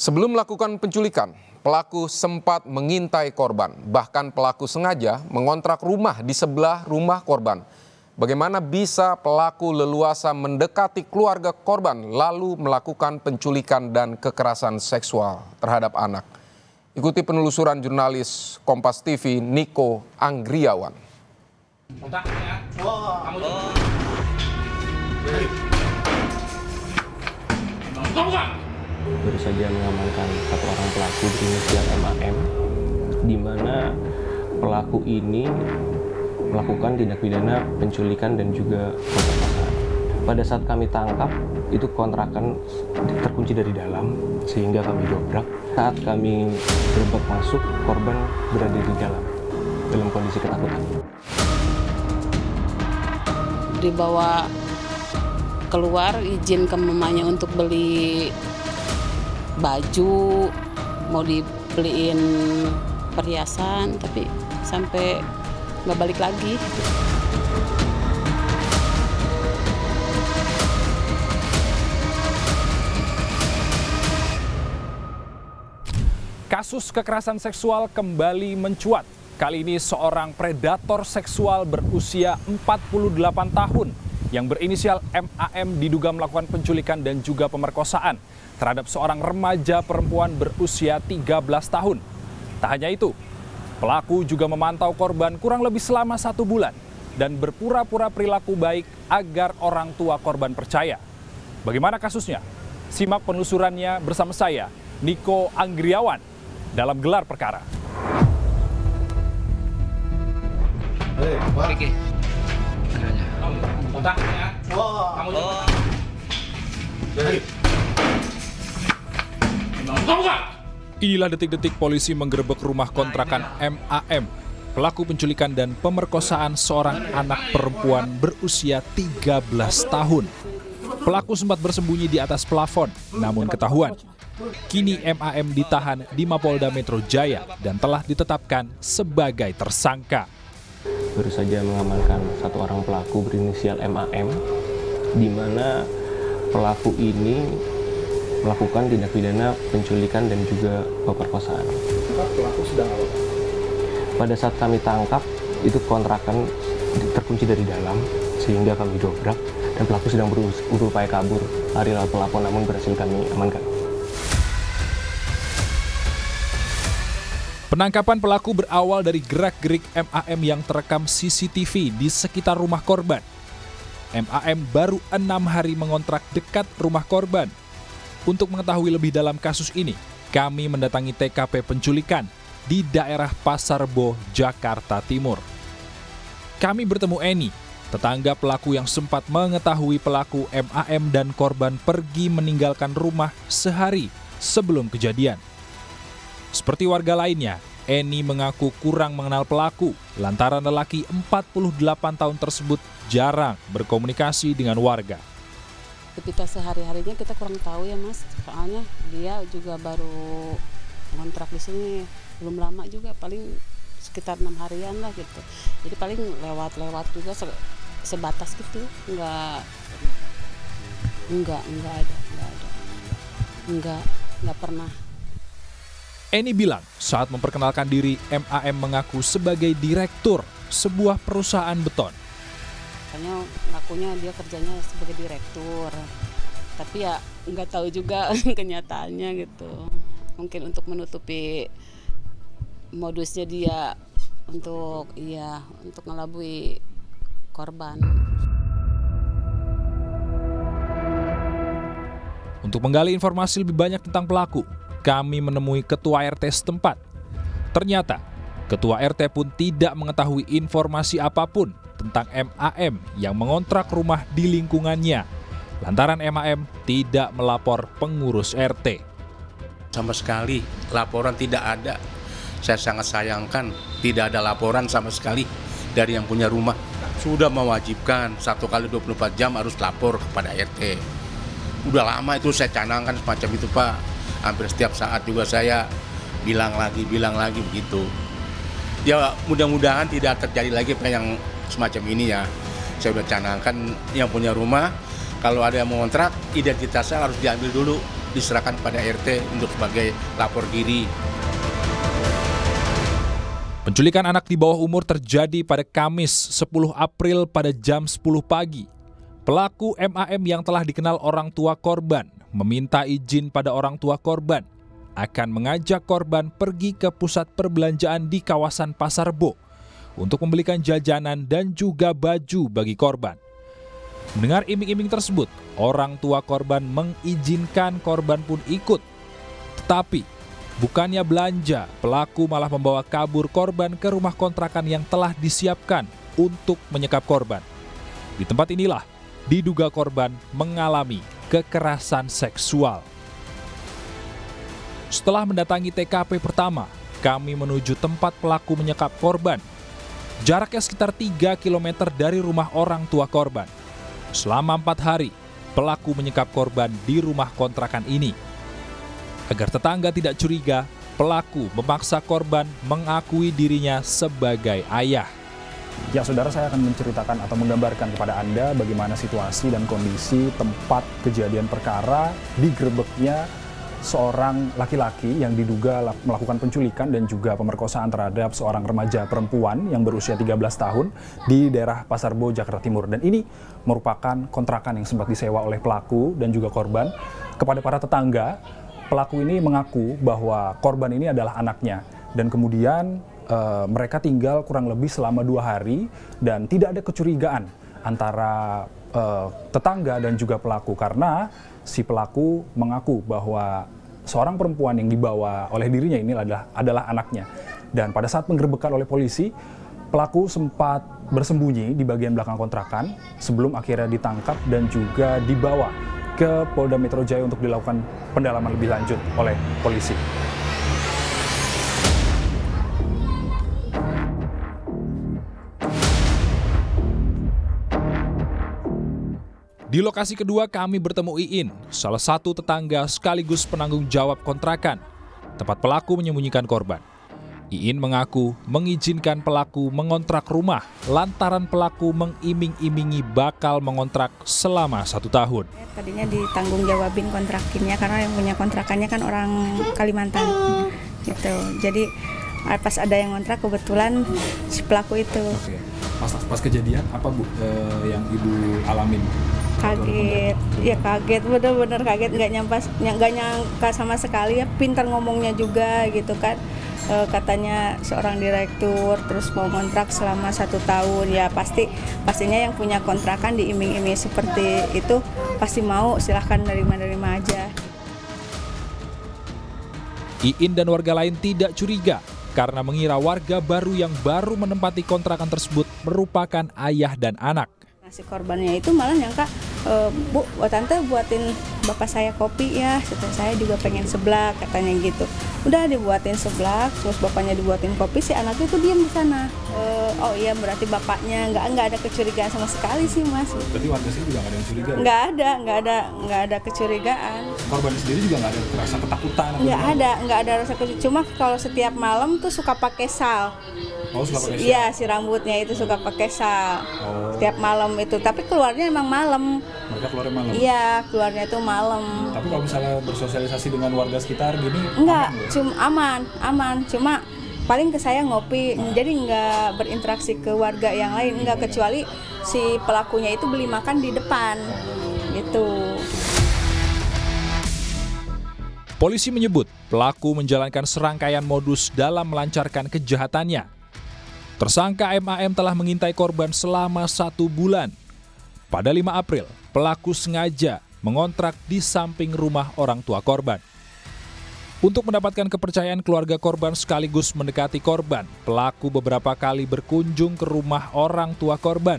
Sebelum melakukan penculikan, pelaku sempat mengintai korban. Bahkan pelaku sengaja mengontrak rumah di sebelah rumah korban. Bagaimana bisa pelaku leluasa mendekati keluarga korban lalu melakukan penculikan dan kekerasan seksual terhadap anak? Ikuti penelusuran jurnalis Kompas TV Niko Anggriawan. Baru saja mengamankan satu orang pelaku berinisial MAM, di mana pelaku ini melakukan tindak pidana penculikan dan juga pemerkosaan. Pada saat kami tangkap, itu kontrakan terkunci dari dalam, sehingga kami dobrak. Saat kami gerbek masuk, korban berada di dalam kondisi ketakutan. Dibawa keluar, izin ke mamanya untuk beli baju, mau dibeliin perhiasan, tapi sampai nggak balik lagi. Kasus kekerasan seksual kembali mencuat. Kali ini seorang predator seksual berusia 48 tahun yang berinisial MAM diduga melakukan penculikan dan juga pemerkosaan terhadap seorang remaja perempuan berusia 13 tahun. Tak hanya itu, pelaku juga memantau korban kurang lebih selama 1 bulan dan berpura-pura perilaku baik agar orang tua korban percaya. Bagaimana kasusnya? Simak penelusurannya bersama saya, Niko Anggriawan, dalam Gelar Perkara. Inilah detik-detik polisi menggerebek rumah kontrakan MAM, pelaku penculikan dan pemerkosaan seorang anak perempuan berusia 13 tahun. Pelaku sempat bersembunyi di atas plafon, namun ketahuan. Kini MAM ditahan di Mapolda Metro Jaya dan telah ditetapkan sebagai tersangka. Baru saja mengamankan satu orang pelaku berinisial MAM, di mana pelaku ini melakukan tindak pidana penculikan dan juga pemerkosaan. Pelaku sedang apa? Pada saat kami tangkap, itu kontrakan terkunci dari dalam, sehingga kami dobrak, dan pelaku sedang berupaya kabur. Lari lewat pelapor, namun berhasil kami amankan. Penangkapan pelaku berawal dari gerak-gerik MAM yang terekam CCTV di sekitar rumah korban. MAM baru 6 hari mengontrak dekat rumah korban. Untuk mengetahui lebih dalam kasus ini, kami mendatangi TKP penculikan di daerah Pasar Rebo, Jakarta Timur. Kami bertemu Eni, tetangga pelaku yang sempat mengetahui pelaku MAM dan korban pergi meninggalkan rumah sehari sebelum kejadian. Seperti warga lainnya, Eni mengaku kurang mengenal pelaku lantaran lelaki 48 tahun tersebut jarang berkomunikasi dengan warga. Aktivitas sehari-harinya kita kurang tahu ya Mas, soalnya dia juga baru kontrak di sini, belum lama juga, paling sekitar 6 harian lah gitu. Jadi paling lewat-lewat juga sebatas gitu, nggak pernah. Eni bilang saat memperkenalkan diri, MAM mengaku sebagai direktur sebuah perusahaan beton. Makanya ngakunya dia kerjanya sebagai direktur, tapi ya nggak tahu juga kenyataannya gitu. Mungkin untuk menutupi modusnya dia untuk ngelabui korban. Untuk menggali informasi lebih banyak tentang pelaku, kami menemui ketua RT setempat. Ternyata, ketua RT pun tidak mengetahui informasi apapun tentang MAM yang mengontrak rumah di lingkungannya, lantaran MAM tidak melapor pengurus RT. Sama sekali laporan tidak ada. Saya sangat sayangkan tidak ada laporan sama sekali dari yang punya rumah. Sudah mewajibkan 1 kali 24 jam harus lapor kepada RT. Udah lama itu saya canangkan semacam itu Pak. Hampir setiap saat juga saya bilang lagi begitu. Ya mudah-mudahan tidak terjadi lagi apa yang semacam ini ya. Saya udah canangkan yang punya rumah, kalau ada yang mau kontrak, identitasnya harus diambil dulu. diserahkan pada RT untuk sebagai lapor diri. Penculikan anak di bawah umur terjadi pada Kamis 10 April pada jam 10 pagi. Pelaku MAM yang telah dikenal orang tua korban meminta izin pada orang tua korban akan mengajak korban pergi ke pusat perbelanjaan di kawasan Pasar Bo untuk membelikan jajanan dan juga baju bagi korban. Mendengar iming-iming tersebut, orang tua korban mengizinkan korban pun ikut. Tetapi, bukannya belanja, pelaku malah membawa kabur korban ke rumah kontrakan yang telah disiapkan untuk menyekap korban. Di tempat inilah, diduga korban mengalami kekerasan seksual. Setelah mendatangi TKP pertama, kami menuju tempat pelaku menyekap korban. Jaraknya sekitar 3 km dari rumah orang tua korban. Selama 4 hari, pelaku menyekap korban di rumah kontrakan ini. Agar tetangga tidak curiga, pelaku memaksa korban mengakui dirinya sebagai ayah. Ya saudara, saya akan menceritakan atau menggambarkan kepada Anda bagaimana situasi dan kondisi tempat kejadian perkara digerebeknya seorang laki-laki yang diduga melakukan penculikan dan juga pemerkosaan terhadap seorang remaja perempuan yang berusia 13 tahun di daerah Pasar Bo, Jakarta Timur. Dan ini merupakan kontrakan yang sempat disewa oleh pelaku dan juga korban. Kepada para tetangga, pelaku ini mengaku bahwa korban ini adalah anaknya. Dan kemudian mereka tinggal kurang lebih selama 2 hari dan tidak ada kecurigaan antara tetangga dan juga pelaku, karena si pelaku mengaku bahwa seorang perempuan yang dibawa oleh dirinya ini adalah anaknya. Dan pada saat penggerebekan oleh polisi, pelaku sempat bersembunyi di bagian belakang kontrakan sebelum akhirnya ditangkap dan juga dibawa ke Polda Metro Jaya untuk dilakukan pendalaman lebih lanjut oleh polisi. Di lokasi kedua kami bertemu Iin, salah satu tetangga sekaligus penanggung jawab kontrakan, tempat pelaku menyembunyikan korban. Iin mengaku mengizinkan pelaku mengontrak rumah lantaran pelaku mengiming-imingi bakal mengontrak selama 1 tahun. Tadinya ditanggung jawabin kontrakinnya karena yang punya kontrakannya kan orang Kalimantan gitu. Jadi pas ada yang ngontrak kebetulan si pelaku itu. Oke. Pas kejadian apa Bu yang Ibu alamin? Kaget, ya kaget, bener-bener kaget, nggak nyangka sama sekali ya, pintar ngomongnya juga gitu kan. Katanya seorang direktur terus mau kontrak selama 1 tahun, ya pastinya yang punya kontrakan diiming-iming seperti itu pasti mau, silahkan nerima aja. Iin dan warga lain tidak curiga karena mengira warga baru yang baru menempati kontrakan tersebut merupakan ayah dan anak. Si korbannya itu malah nyangka, Bu, tante buatin bapak saya kopi ya, saya juga pengen seblak, katanya gitu. Udah dibuatin seblak, terus bapaknya dibuatin kopi, si anaknya itu diam di sana. Oh iya, berarti bapaknya nggak ada kecurigaan sama sekali sih, Mas. Berarti warga sini juga nggak ada yang curiga? Nggak ada kecurigaan. Korban sendiri juga nggak ada rasa ketakutan? Nggak ada rasa kecurigaan. Cuma kalau setiap malam tuh suka pakai sal. Oh, suka pakai sal? Iya, si rambutnya itu suka pakai sal. Setiap malam itu, tapi keluarnya emang malam. Mereka keluarnya malam? Iya, keluarnya itu malam. Tapi kalau misalnya bersosialisasi dengan warga sekitar gini? Enggak, cuma aman. Cuma paling ke saya ngopi, jadi nggak berinteraksi ke warga yang lain, nggak, kecuali si pelakunya itu beli makan di depan, gitu. Polisi menyebut pelaku menjalankan serangkaian modus dalam melancarkan kejahatannya. Tersangka MAM telah mengintai korban selama 1 bulan. Pada 5 April, pelaku sengaja mengontrak di samping rumah orang tua korban. Untuk mendapatkan kepercayaan keluarga korban sekaligus mendekati korban, pelaku beberapa kali berkunjung ke rumah orang tua korban.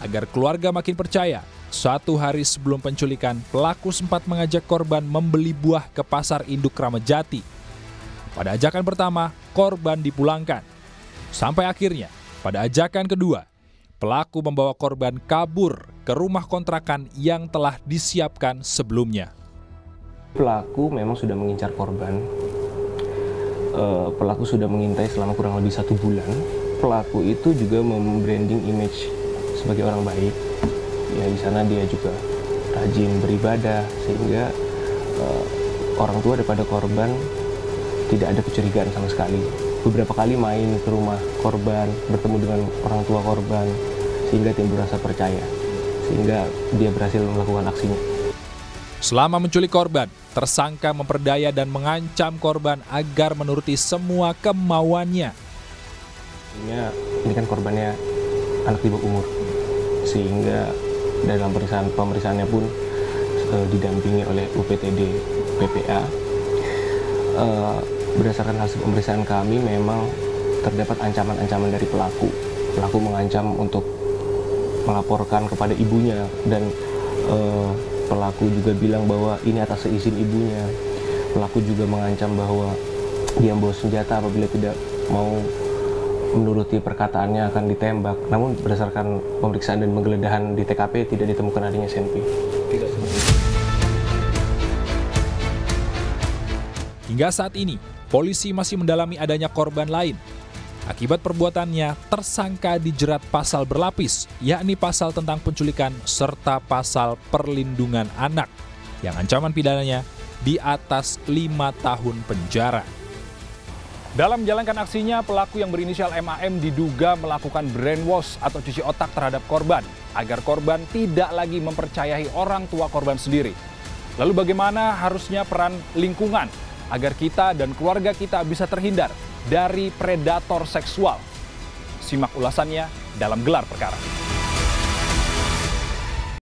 Agar keluarga makin percaya, 1 hari sebelum penculikan, pelaku sempat mengajak korban membeli buah ke pasar induk Kramat Jati. Pada ajakan pertama, korban dipulangkan. Sampai akhirnya, pada ajakan kedua, pelaku membawa korban kabur ke rumah kontrakan yang telah disiapkan sebelumnya. Pelaku memang sudah mengincar korban. Pelaku sudah mengintai selama kurang lebih 1 bulan. Pelaku itu juga membranding image sebagai orang baik. Ya, di sana dia juga rajin beribadah, sehingga orang tua daripada korban tidak ada kecurigaan sama sekali. Beberapa kali main ke rumah korban, bertemu dengan orang tua korban, sehingga timbul rasa percaya, sehingga dia berhasil melakukan aksinya. Selama menculik korban, tersangka memperdaya dan mengancam korban agar menuruti semua kemauannya. Ini kan korbannya anak di bawah umur, sehingga dalam pemeriksaannya pun didampingi oleh UPTD PPA. Berdasarkan hasil pemeriksaan kami, memang terdapat ancaman-ancaman dari pelaku. Pelaku mengancam untuk melaporkan kepada ibunya, dan pelaku juga bilang bahwa ini atas seizin ibunya. Pelaku juga mengancam bahwa dia membawa senjata, apabila tidak mau menuruti perkataannya akan ditembak. Namun berdasarkan pemeriksaan dan penggeledahan di TKP tidak ditemukan adanya SNP. Hingga saat ini, polisi masih mendalami adanya korban lain. Akibat perbuatannya, tersangka dijerat pasal berlapis, yakni pasal tentang penculikan serta pasal perlindungan anak, yang ancaman pidananya di atas 5 tahun penjara. Dalam menjalankan aksinya, pelaku yang berinisial MAM diduga melakukan brainwash atau cuci otak terhadap korban, agar korban tidak lagi mempercayai orang tua korban sendiri. Lalu bagaimana harusnya peran lingkungan agar kita dan keluarga kita bisa terhindar dari predator seksual? Simak ulasannya dalam Gelar Perkara.